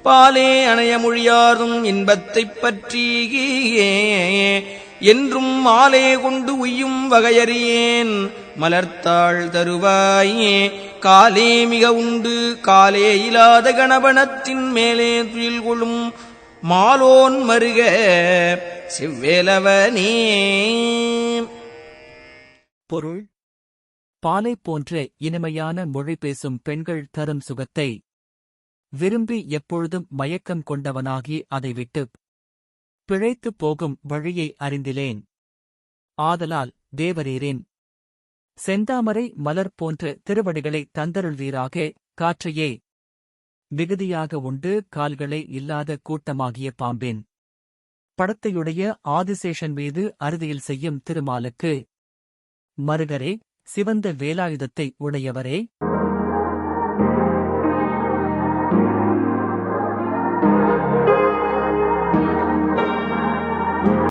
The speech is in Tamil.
பாலே அணைய மொழியாரும் இன்பத்தைப் பற்றியே என்றும் மாலே கொண்டு உய்யும் வகையறியேன் மலர்த்தாள் தருவாயே. காலே மிக உண்டு காலே இலாத கணபணத்தின் மேலே துயில் கொள்ளும் மாலோன் மருக செவ்வேலவனே. பொருள்: பாலை போன்ற இனிமையான மொழி பேசும் பெண்கள் தரும் சுகத்தை விரும்பி எப்பொழுதும் மயக்கம் கொண்டவனாகி அதை விட்டுப் பிழைத்துப் போகும் வழியை அறிந்திலேன். ஆதலால் தேவரீரின் செந்தாமரை மலர் போன்ற திருவடிகளை தந்தருள்வீராக. காற்றையே மிகுதியாக உண்டு கால்களே இல்லாத கூட்டமாகிய பாம்பின் படத்தையுடைய ஆதிசேஷன் மீது அறுதியில் செய்யும் திருமாலுக்கு மருகரே, சிவந்த வேலாயுதத்தை உடையவரே,